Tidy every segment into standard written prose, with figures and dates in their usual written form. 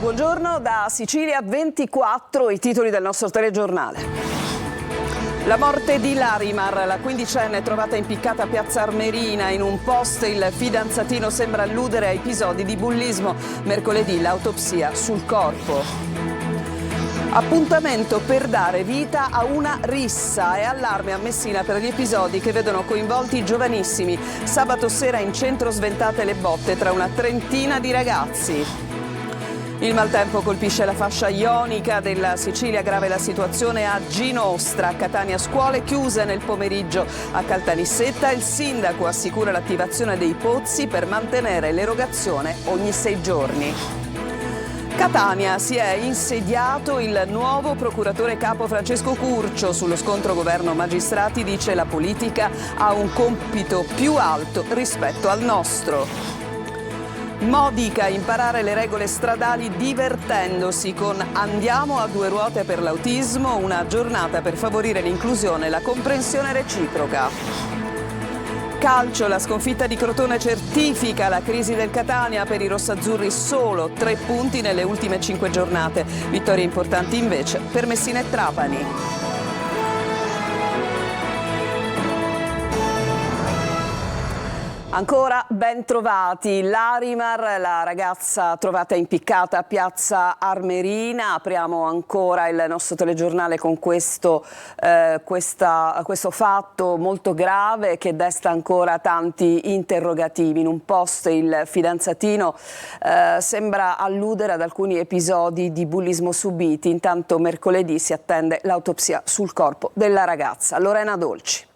Buongiorno da Sicilia 24, i titoli del nostro telegiornale. La morte di Larimar, la quindicenne trovata impiccata a Piazza Armerina. In un post il fidanzatino sembra alludere a episodi di bullismo. Mercoledì l'autopsia sul corpo. Appuntamento per dare vita a una rissa e allarme a Messina per gli episodi che vedono coinvolti i giovanissimi. Sabato sera in centro sventate le botte tra una trentina di ragazzi. Il maltempo colpisce la fascia ionica della Sicilia, grave la situazione a Ginostra, a Catania scuole chiuse nel pomeriggio, a Caltanissetta il sindaco assicura l'attivazione dei pozzi per mantenere l'erogazione ogni 6 giorni. Catania si è insediato il nuovo procuratore capo Francesco Curcio. Sullo scontro governo-magistrati dice la politica ha un compito più alto rispetto al nostro. Modica imparare le regole stradali divertendosi con Andiamo a due ruote per l'autismo, una giornata per favorire l'inclusione e la comprensione reciproca. Calcio, la sconfitta di Crotone certifica la crisi del Catania. Per i rossazzurri solo 3 punti nelle ultime 5 giornate. Vittorie importanti invece per Messina e Trapani. Ancora ben trovati. Larimar, la ragazza trovata impiccata a Piazza Armerina. Apriamo ancora il nostro telegiornale con questo fatto molto grave che desta ancora tanti interrogativi. In un post il fidanzatino sembra alludere ad alcuni episodi di bullismo subiti. Intanto mercoledì si attende l'autopsia sul corpo della ragazza. Lorena Dolci.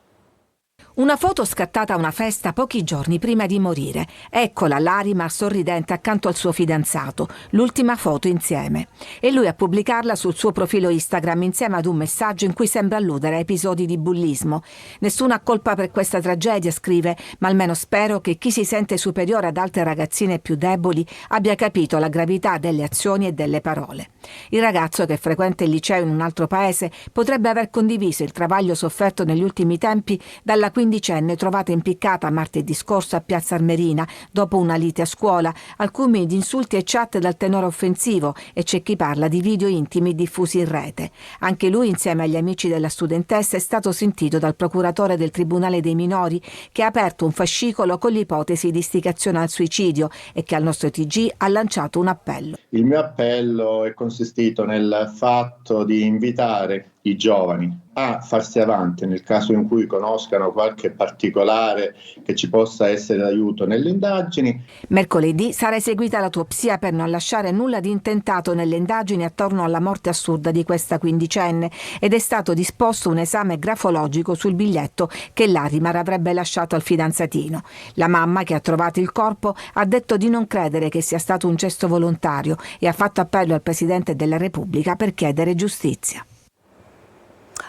Una foto scattata a una festa pochi giorni prima di morire. Eccola Larimar sorridente accanto al suo fidanzato, l'ultima foto insieme. E lui a pubblicarla sul suo profilo Instagram insieme ad un messaggio in cui sembra alludere a episodi di bullismo. Nessuna colpa per questa tragedia, scrive, ma almeno spero che chi si sente superiore ad altre ragazzine più deboli abbia capito la gravità delle azioni e delle parole. Il ragazzo, che frequenta il liceo in un altro paese, potrebbe aver condiviso il travaglio sofferto negli ultimi tempi dalla quindicenne trovata impiccata martedì scorso a Piazza Armerina dopo una lite a scuola, alcuni di insulti e chat dal tenore offensivo, e c'è chi parla di video intimi diffusi in rete. Anche lui, insieme agli amici della studentessa, è stato sentito dal procuratore del Tribunale dei Minori, che ha aperto un fascicolo con l'ipotesi di istigazione al suicidio e che al nostro TG ha lanciato un appello. Il mio appello è consistito nel fatto di invitare i giovani a farsi avanti nel caso in cui conoscano qualche particolare che ci possa essere d'aiuto nelle indagini. Mercoledì sarà eseguita l'autopsia per non lasciare nulla di intentato nelle indagini attorno alla morte assurda di questa quindicenne, ed è stato disposto un esame grafologico sul biglietto che Larimar avrebbe lasciato al fidanzatino. La mamma, che ha trovato il corpo, ha detto di non credere che sia stato un gesto volontario e ha fatto appello al Presidente della Repubblica per chiedere giustizia.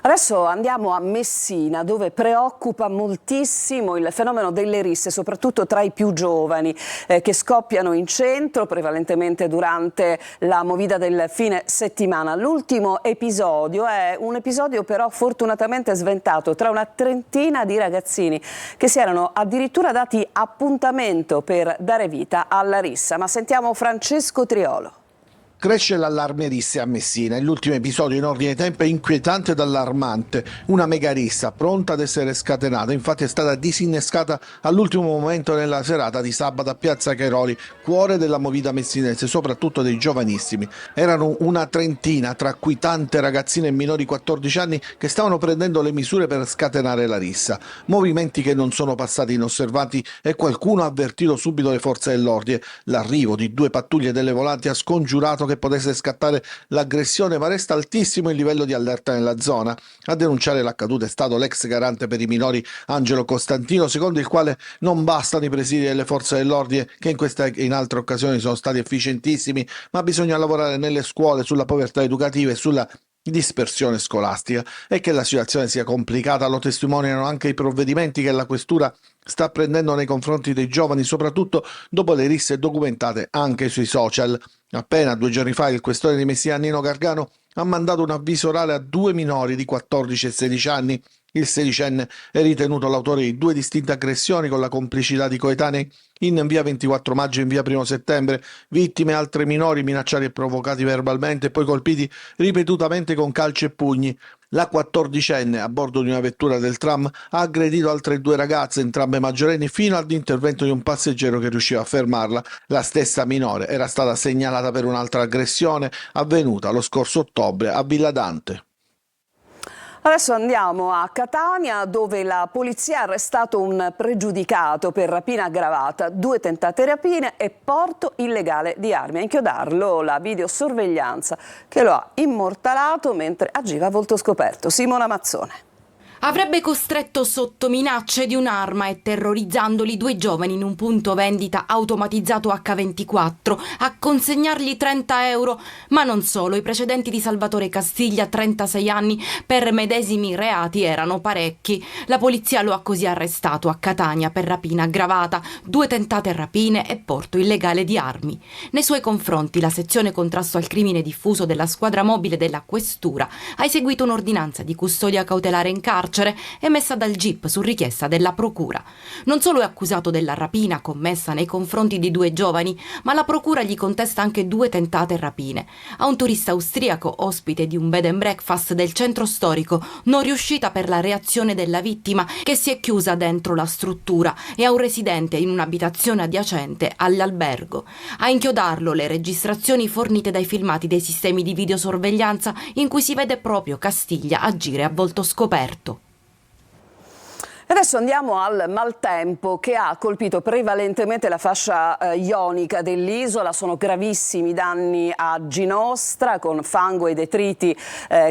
Adesso andiamo a Messina, dove preoccupa moltissimo il fenomeno delle risse, soprattutto tra i più giovani, che scoppiano in centro, prevalentemente durante la movida del fine settimana. L'ultimo episodio è un episodio però fortunatamente sventato tra una trentina di ragazzini che si erano addirittura dati appuntamento per dare vita alla rissa. Ma sentiamo Francesco Triolo. Cresce l'allarme risse a Messina e l'ultimo episodio in ordine di tempo è inquietante ed allarmante. Una mega rissa pronta ad essere scatenata, infatti è stata disinnescata all'ultimo momento nella serata di sabato a Piazza Cairoli, cuore della movida messinese, soprattutto dei giovanissimi. Erano una trentina, tra cui tante ragazzine e minori 14 anni, che stavano prendendo le misure per scatenare la rissa. Movimenti che non sono passati inosservati e qualcuno ha avvertito subito le forze dell'ordine. L'arrivo di 2 pattuglie delle volanti ha scongiurato che potesse scattare l'aggressione, ma resta altissimo il livello di allerta nella zona. A denunciare l'accaduto è stato l'ex garante per i minori Angelo Costantino, secondo il quale non bastano i presidi delle forze dell'ordine, che in questa e in altre occasioni sono stati efficientissimi, ma bisogna lavorare nelle scuole sulla povertà educativa e sulla dispersione scolastica. E che la situazione sia complicata lo testimoniano anche i provvedimenti che la questura sta prendendo nei confronti dei giovani, soprattutto dopo le risse documentate anche sui social. Appena 2 giorni fa il questore di Messina Nino Gargano ha mandato un avviso orale a 2 minori di 14 e 16 anni Il sedicenne è ritenuto l'autore di 2 distinte aggressioni con la complicità di coetanei in via 24 maggio e in via 1 settembre, vittime altre minori minacciati e provocati verbalmente e poi colpiti ripetutamente con calci e pugni. La 14enne, a bordo di una vettura del tram, ha aggredito altre 2 ragazze, entrambe maggiorenni, fino all'intervento di un passeggero che riusciva a fermarla. La stessa minore era stata segnalata per un'altra aggressione avvenuta lo scorso ottobre a Villa Dante. Adesso andiamo a Catania, dove la polizia ha arrestato un pregiudicato per rapina aggravata, 2 tentate rapine e porto illegale di armi. A inchiodarlo la videosorveglianza che lo ha immortalato mentre agiva a volto scoperto. Simona Mazzone. Avrebbe costretto sotto minacce di un'arma e terrorizzandoli 2 giovani in un punto vendita automatizzato H24 a consegnargli 30 euro, ma non solo, i precedenti di Salvatore Castiglia, 36 anni, per medesimi reati erano parecchi. La polizia lo ha così arrestato a Catania per rapina aggravata, 2 tentate rapine e porto illegale di armi. Nei suoi confronti la sezione contrasto al crimine diffuso della squadra mobile della Questura ha eseguito un'ordinanza di custodia cautelare in carcere emessa dal GIP su richiesta della procura. Non solo è accusato della rapina commessa nei confronti di 2 giovani, ma la procura gli contesta anche 2 tentate rapine. A un turista austriaco ospite di un bed and breakfast del centro storico, non riuscita per la reazione della vittima che si è chiusa dentro la struttura, e a un residente in un'abitazione adiacente all'albergo. A inchiodarlo le registrazioni fornite dai filmati dei sistemi di videosorveglianza in cui si vede proprio Castiglia agire a volto scoperto. Adesso andiamo al maltempo che ha colpito prevalentemente la fascia ionica dell'isola. Sono gravissimi danni a Ginostra con fango e detriti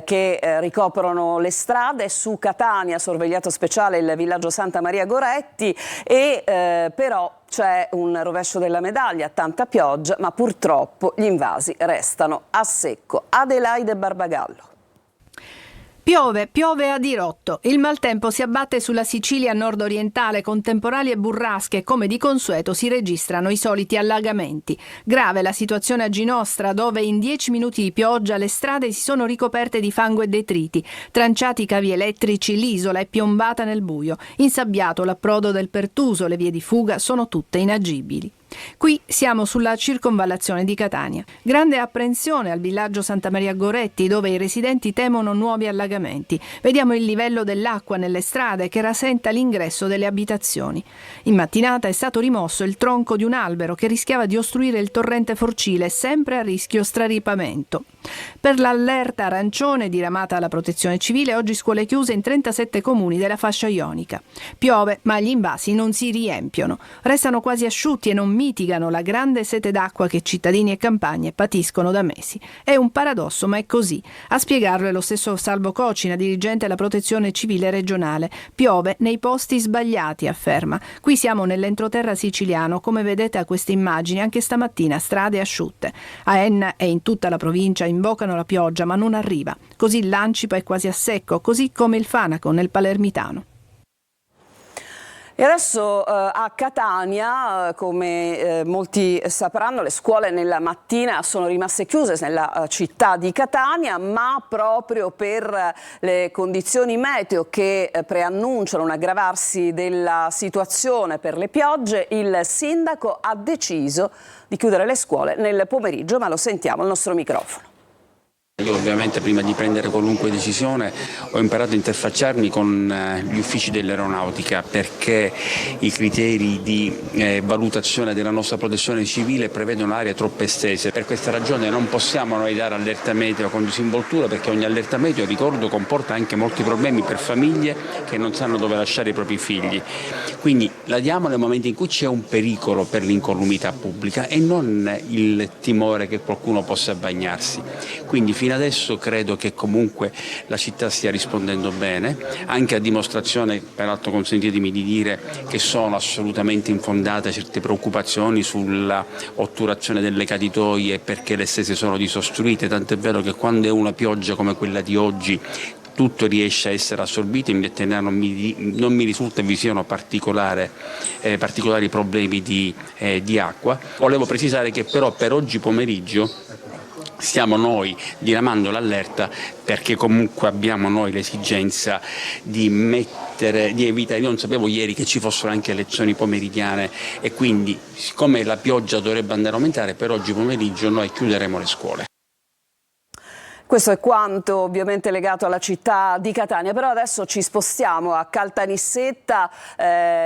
che ricoprono le strade. Su Catania, sorvegliato speciale il villaggio Santa Maria Goretti e però c'è un rovescio della medaglia, tanta pioggia, ma purtroppo gli invasi restano a secco. Adelaide Barbagallo. Piove a dirotto. Il maltempo si abbatte sulla Sicilia nord-orientale con temporali e burrasche. Come di consueto si registrano i soliti allagamenti. Grave la situazione a Ginostra, dove in 10 minuti di pioggia le strade si sono ricoperte di fango e detriti. Tranciati i cavi elettrici, l'isola è piombata nel buio. Insabbiato l'approdo del Pertuso, le vie di fuga sono tutte inagibili. Qui siamo sulla circonvallazione di Catania. Grande apprensione al villaggio Santa Maria Goretti, dove i residenti temono nuovi allagamenti. Vediamo il livello dell'acqua nelle strade che rasenta l'ingresso delle abitazioni. In mattinata è stato rimosso il tronco di un albero che rischiava di ostruire il torrente Forcile, sempre a rischio straripamento. Per l'allerta arancione diramata alla Protezione Civile, oggi scuole chiuse in 37 comuni della fascia ionica. Piove, ma gli invasi non si riempiono. Restano quasi asciutti e non mitigano la grande sete d'acqua che cittadini e campagne patiscono da mesi. È un paradosso, ma è così. A spiegarlo è lo stesso Salvo Cocina, dirigente della Protezione Civile regionale. Piove nei posti sbagliati, afferma. Qui siamo nell'entroterra siciliano, come vedete a queste immagini, anche stamattina strade asciutte. A Enna e in tutta la provincia invocano la pioggia, ma non arriva. Così l'Ancipa è quasi a secco, così come il Fanaco nel Palermitano. E adesso a Catania, come molti sapranno, le scuole nella mattina sono rimaste chiuse nella città di Catania, ma proprio per le condizioni meteo che preannunciano un aggravarsi della situazione per le piogge, il sindaco ha deciso di chiudere le scuole nel pomeriggio, ma lo sentiamo al nostro microfono. Io ovviamente prima di prendere qualunque decisione ho imparato a interfacciarmi con gli uffici dell'aeronautica, perché i criteri di valutazione della nostra protezione civile prevedono aree troppo estese. Per questa ragione non possiamo noi dare allerta meteo con disinvoltura, perché ogni allerta meteo, ricordo, comporta anche molti problemi per famiglie che non sanno dove lasciare i propri figli. Quindi la diamo nel momento in cui c'è un pericolo per l'incolumità pubblica e non il timore che qualcuno possa bagnarsi. Quindi fino adesso credo che comunque la città stia rispondendo bene, anche a dimostrazione, peraltro consentitemi di dire, che sono assolutamente infondate certe preoccupazioni sulla otturazione delle caditoie perché le stesse sono disostruite, tant'è vero che quando è una pioggia come quella di oggi tutto riesce a essere assorbito, in Veterinea non mi risulta vi siano particolari problemi di acqua. Volevo precisare che però per oggi pomeriggio stiamo noi diramando l'allerta perché comunque abbiamo noi l'esigenza di evitare. Io non sapevo ieri che ci fossero anche lezioni pomeridiane e quindi, siccome la pioggia dovrebbe andare a aumentare, per oggi pomeriggio noi chiuderemo le scuole. Questo è quanto ovviamente legato alla città di Catania, però adesso ci spostiamo a Caltanissetta,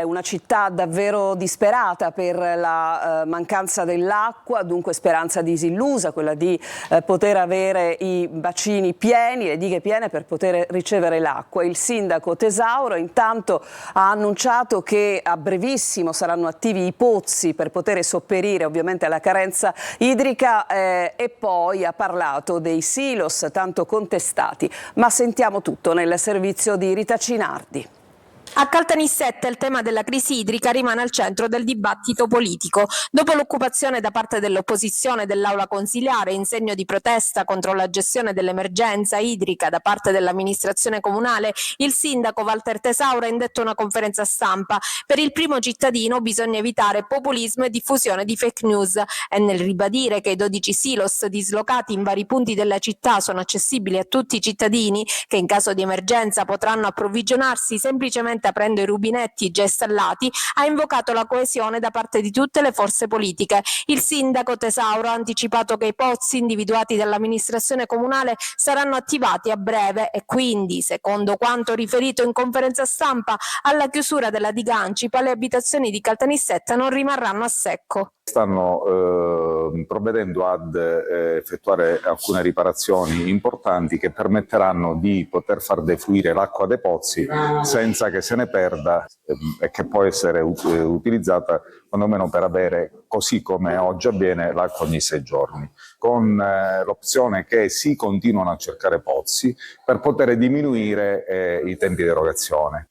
una città davvero disperata per la mancanza dell'acqua, dunque speranza disillusa, quella di poter avere i bacini pieni, le dighe piene per poter ricevere l'acqua. Il sindaco Tesauro intanto ha annunciato che a brevissimo saranno attivi i pozzi per poter sopperire ovviamente alla carenza idrica e poi ha parlato dei silos tanto contestati, ma sentiamo tutto nel servizio di Rita Cinardi. A Caltanissetta il tema della crisi idrica rimane al centro del dibattito politico. Dopo l'occupazione da parte dell'opposizione dell'aula consiliare in segno di protesta contro la gestione dell'emergenza idrica da parte dell'amministrazione comunale, il sindaco Walter Tesauro ha indetto una conferenza stampa. Per il primo cittadino bisogna evitare populismo e diffusione di fake news, e nel ribadire che i 12 silos dislocati in vari punti della città sono accessibili a tutti i cittadini che in caso di emergenza potranno approvvigionarsi semplicemente aprendo i rubinetti già installati, ha invocato la coesione da parte di tutte le forze politiche. Il sindaco Tesauro ha anticipato che i pozzi individuati dall'amministrazione comunale saranno attivati a breve e quindi, secondo quanto riferito in conferenza stampa, alla chiusura della diga Ancipa le abitazioni di Caltanissetta non rimarranno a secco. Stanno provvedendo ad effettuare alcune riparazioni importanti che permetteranno di poter far defluire l'acqua dei pozzi senza che se ne perda e che può essere utilizzata quantomeno per avere, così come oggi avviene, l'acqua ogni 6 giorni, con l'opzione che si continuano a cercare pozzi per poter diminuire i tempi di erogazione.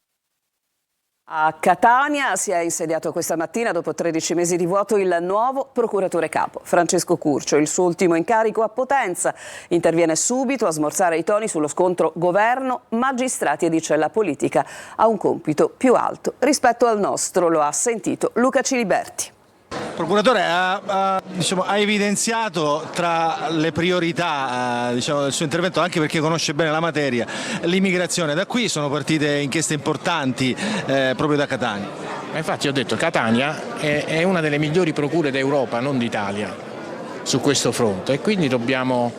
A Catania si è insediato questa mattina, dopo 13 mesi di vuoto, il nuovo procuratore capo, Francesco Curcio. Il suo ultimo incarico a Potenza. Interviene subito a smorzare i toni sullo scontro governo-magistrati e dice la politica ha un compito più alto rispetto al nostro. Lo ha sentito Luca Ciliberti. Il procuratore ha evidenziato tra le priorità del suo intervento, anche perché conosce bene la materia, l'immigrazione. Da qui sono partite inchieste importanti proprio da Catania. Infatti ho detto Catania è una delle migliori procure d'Europa, non d'Italia, su questo fronte, e quindi dobbiamo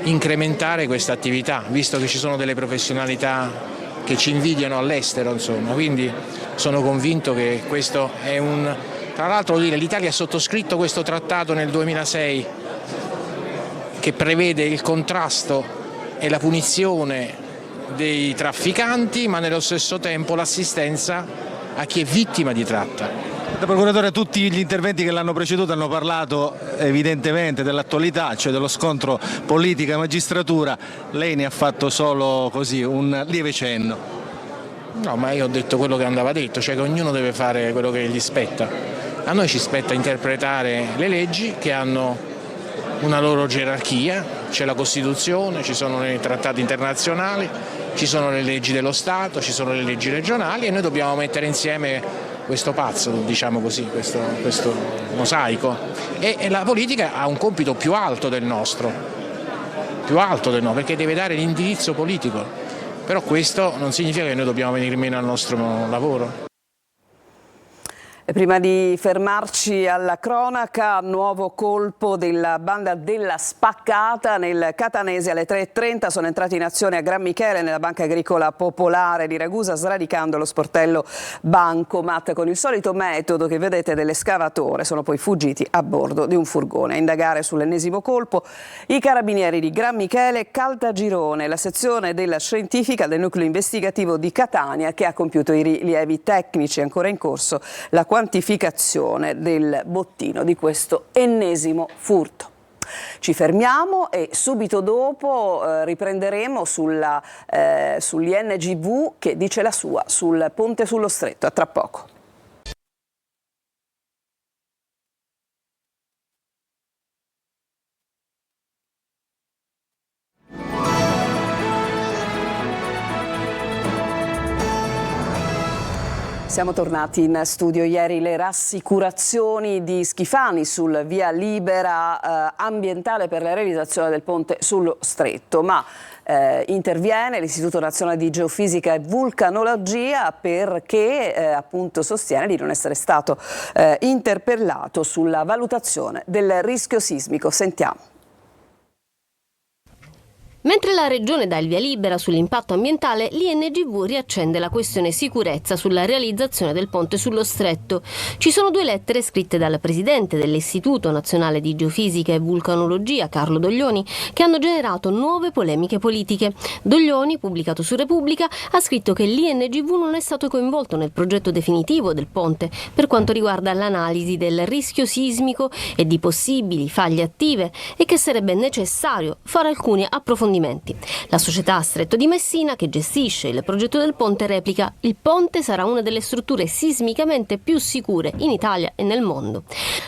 incrementare questa attività, visto che ci sono delle professionalità che ci invidiano all'estero, insomma. Quindi sono convinto che questo è un... Tra l'altro l'Italia ha sottoscritto questo trattato nel 2006 che prevede il contrasto e la punizione dei trafficanti, ma nello stesso tempo l'assistenza a chi è vittima di tratta. Da procuratore, tutti gli interventi che l'hanno preceduto hanno parlato evidentemente dell'attualità, cioè dello scontro politica-magistratura. Lei ne ha fatto solo così un lieve cenno. No, ma io ho detto quello che andava detto, cioè che ognuno deve fare quello che gli spetta. A noi ci spetta interpretare le leggi che hanno una loro gerarchia, c'è la Costituzione, ci sono i trattati internazionali, ci sono le leggi dello Stato, ci sono le leggi regionali e noi dobbiamo mettere insieme questo pazzo, diciamo così, questo mosaico. E la politica ha un compito più alto del nostro, perché deve dare l'indirizzo politico. Però questo non significa che noi dobbiamo venire meno al nostro lavoro. E prima di fermarci alla cronaca, nuovo colpo della banda della Spaccata nel Catanese. Alle 3:30 sono entrati in azione a Gran Michele nella Banca Agricola Popolare di Ragusa, sradicando lo sportello Bancomat con il solito metodo che vedete dell'escavatore. Sono poi fuggiti a bordo di un furgone. A indagare sull'ennesimo colpo i carabinieri di Gran Michele e Caltagirone, la sezione della scientifica del nucleo investigativo di Catania, che ha compiuto i rilievi tecnici. Ancora in corso la quantificazione del bottino di questo ennesimo furto. Ci fermiamo e subito dopo riprenderemo sull'INGV che dice la sua sul ponte sullo Stretto. A tra poco. Siamo tornati in studio. Ieri le rassicurazioni di Schifani sul via libera ambientale per la realizzazione del ponte sullo Stretto, ma interviene l'Istituto Nazionale di Geofisica e Vulcanologia perché appunto sostiene di non essere stato interpellato sulla valutazione del rischio sismico. Sentiamo. Mentre la Regione dà il via libera sull'impatto ambientale, l'INGV riaccende la questione sicurezza sulla realizzazione del ponte sullo Stretto. Ci sono 2 lettere scritte dal presidente dell'Istituto Nazionale di Geofisica e Vulcanologia, Carlo Doglioni, che hanno generato nuove polemiche politiche. Doglioni, pubblicato su Repubblica, ha scritto che l'INGV non è stato coinvolto nel progetto definitivo del ponte per quanto riguarda l'analisi del rischio sismico e di possibili faglie attive e che sarebbe necessario fare alcuni approfondimenti. La società Stretto di Messina, che gestisce il progetto del ponte, replica: il ponte sarà una delle strutture sismicamente più sicure in Italia e nel mondo.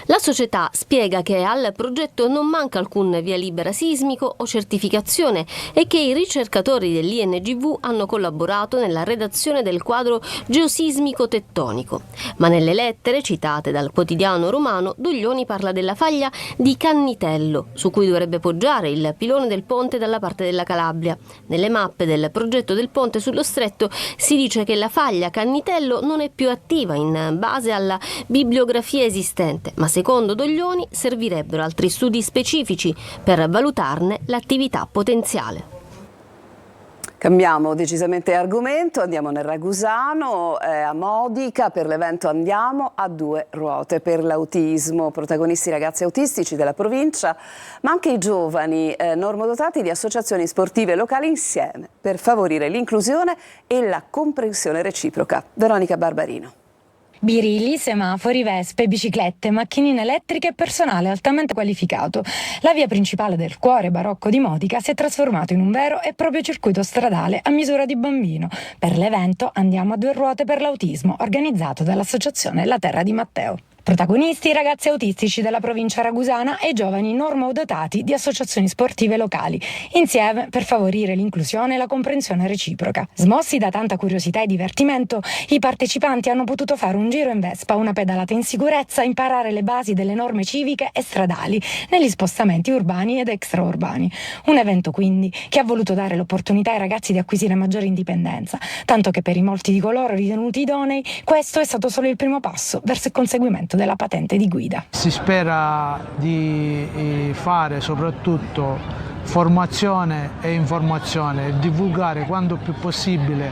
La società spiega che al progetto non manca alcun via libera sismico o certificazione e che i ricercatori dell'INGV hanno collaborato nella redazione del quadro geosismico tettonico. Ma nelle lettere citate dal quotidiano romano, Doglioni parla della faglia di Cannitello, su cui dovrebbe poggiare il pilone del ponte dalla parte della Calabria. Nelle mappe del progetto del ponte sullo Stretto si dice che la faglia Cannitello non è più attiva in base alla bibliografia esistente, ma secondo Doglioni servirebbero altri studi specifici per valutarne l'attività potenziale. Cambiamo decisamente argomento, andiamo nel Ragusano, a Modica, per l'evento Andiamo a 2 ruote per l'autismo, protagonisti i ragazzi autistici della provincia, ma anche i giovani normodotati di associazioni sportive locali insieme per favorire l'inclusione e la comprensione reciproca. Veronica Barbarino. Birilli, semafori, vespe, biciclette, macchinine elettriche e personale altamente qualificato. La via principale del cuore barocco di Modica si è trasformato in un vero e proprio circuito stradale a misura di bambino. Per l'evento Andiamo a 2 ruote per l'autismo, organizzato dall'associazione La Terra di Matteo. Protagonisti i ragazzi autistici della provincia ragusana e i giovani normodotati di associazioni sportive locali, insieme per favorire l'inclusione e la comprensione reciproca. Smossi da tanta curiosità e divertimento, i partecipanti hanno potuto fare un giro in Vespa, una pedalata in sicurezza, imparare le basi delle norme civiche e stradali negli spostamenti urbani ed extraurbani. Un evento quindi che ha voluto dare l'opportunità ai ragazzi di acquisire maggiore indipendenza, tanto che per i molti di coloro ritenuti idonei questo è stato solo il primo passo verso il conseguimento della patente di guida. Si spera di fare soprattutto formazione e informazione e divulgare quanto più possibile,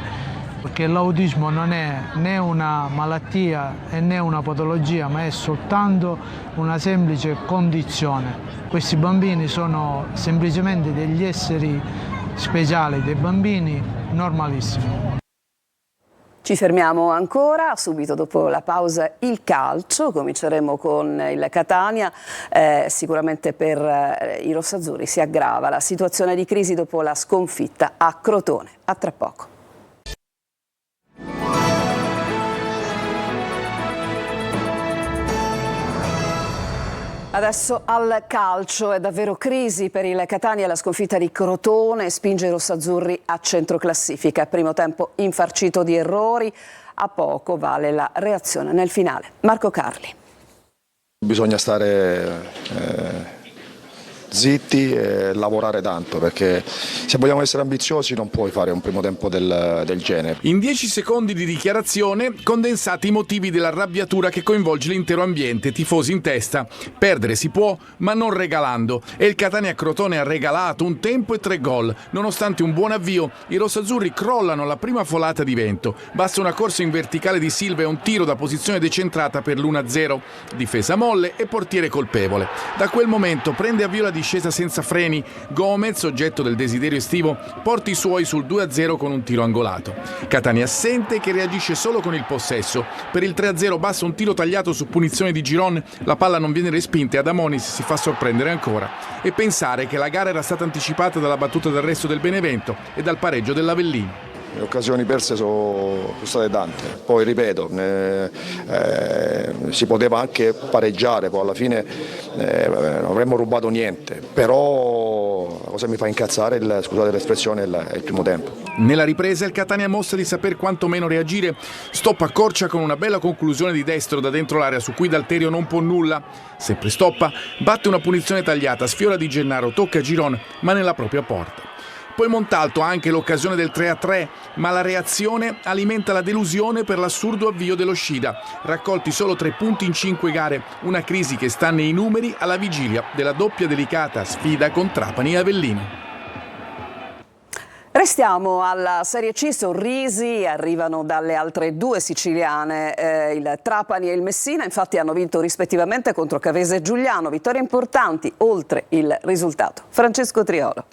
perché l'autismo non è né una malattia e né una patologia, ma è soltanto una semplice condizione. Questi bambini sono semplicemente degli esseri speciali, dei bambini normalissimi. Ci fermiamo ancora, subito dopo la pausa il calcio, cominceremo con il Catania, sicuramente per i rossazzurri si aggrava la situazione di crisi dopo la sconfitta a Crotone. A tra poco. Adesso al calcio, è davvero crisi per il Catania, la sconfitta di Crotone spinge i rossazzurri a centroclassifica. Primo tempo infarcito di errori, a poco vale la reazione nel finale. Marco Carli. Bisogna stare zitti e lavorare tanto, perché se vogliamo essere ambiziosi non puoi fare un primo tempo del genere. In 10 secondi di dichiarazione condensati i motivi dell'arrabbiatura che coinvolge l'intero ambiente, tifosi in testa. Perdere si può, ma non regalando, e il Catania Crotone ha regalato un tempo e 3 gol. Nonostante un buon avvio, i rossazzurri crollano la prima folata di vento. Basta una corsa in verticale di Silva e un tiro da posizione decentrata per l'1-0. Difesa molle e portiere colpevole. Da quel momento prende avvio la discesa senza freni. Gomez, oggetto del desiderio estivo, porta i suoi sul 2-0 con un tiro angolato. Catania assente che reagisce solo con il possesso. Per il 3-0 basta un tiro tagliato su punizione di Giron, la palla non viene respinta e Adamonis si fa sorprendere ancora. E pensare che la gara era stata anticipata dalla battuta d'arresto del Benevento e dal pareggio dell'Avellino. Le occasioni perse sono state tante, poi ripeto, si poteva anche pareggiare, poi alla fine non avremmo rubato niente, però la cosa mi fa incazzare, scusate l'espressione, è il primo tempo. Nella ripresa il Catania mostra di saper quantomeno reagire, stoppa Corcia con una bella conclusione di destro da dentro l'area su cui D'Alterio non può nulla. Sempre stoppa, batte una punizione tagliata, sfiora Di Gennaro, tocca Giron ma nella propria porta. Poi Montalto ha anche l'occasione del 3-3, ma la reazione alimenta la delusione per l'assurdo avvio dello Scida. Raccolti solo 3 punti in 5 gare, una crisi che sta nei numeri alla vigilia della doppia delicata sfida con Trapani e Avellino. Restiamo alla Serie C, sorrisi arrivano dalle altre due siciliane, il Trapani e il Messina, infatti hanno vinto rispettivamente contro Cavese e Giugliano, vittorie importanti oltre il risultato. Francesco Triolo.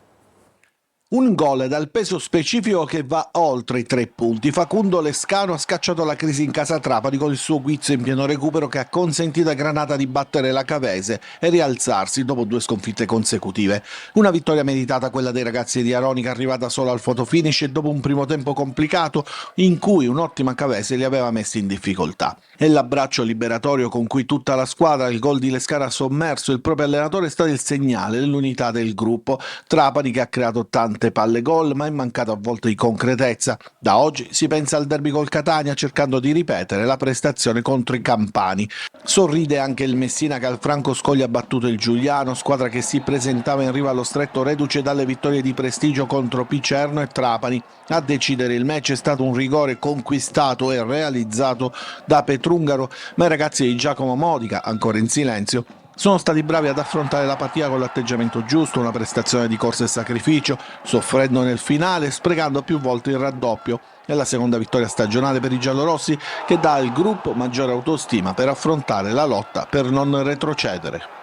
Un gol dal peso specifico che va oltre i 3 punti. Facundo Lescano ha scacciato la crisi in casa Trapani con il suo guizzo in pieno recupero che ha consentito a Granata di battere la Cavese e rialzarsi dopo 2 sconfitte consecutive. Una vittoria meritata quella dei ragazzi di Aronica, arrivata solo al fotofinish e dopo un primo tempo complicato in cui un'ottima Cavese li aveva messi in difficoltà. E l'abbraccio liberatorio con cui tutta la squadra, il gol di Lescano ha sommerso il proprio allenatore, è stato il segnale dell'unità del gruppo. Trapani che ha creato tante palle gol ma è mancato a volte di concretezza. Da oggi si pensa al derby col Catania cercando di ripetere la prestazione contro i campani. Sorride anche il Messina che al Franco Scoglia ha battuto il Giugliano, squadra che si presentava in riva allo stretto reduce dalle vittorie di prestigio contro Picerno e Trapani. A decidere il match è stato un rigore conquistato e realizzato da Petrungaro, ma i ragazzi di Giacomo Modica, ancora in silenzio, sono stati bravi ad affrontare la partita con l'atteggiamento giusto, una prestazione di corsa e sacrificio, soffrendo nel finale, sprecando più volte il raddoppio. È la seconda vittoria stagionale per i giallorossi che dà al gruppo maggiore autostima per affrontare la lotta per non retrocedere.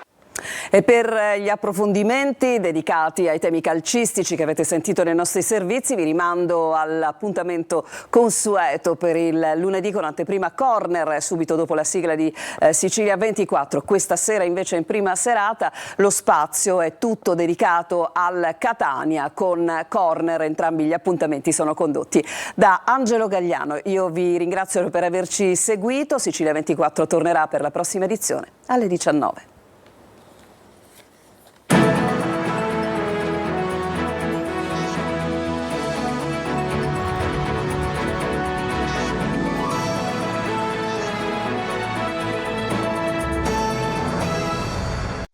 E per gli approfondimenti dedicati ai temi calcistici che avete sentito nei nostri servizi vi rimando all'appuntamento consueto per il lunedì con anteprima corner subito dopo la sigla di Sicilia 24. Questa sera invece in prima serata lo spazio è tutto dedicato al Catania con corner, entrambi gli appuntamenti sono condotti da Angelo Gagliano. Io vi ringrazio per averci seguito, Sicilia 24 tornerà per la prossima edizione alle 19.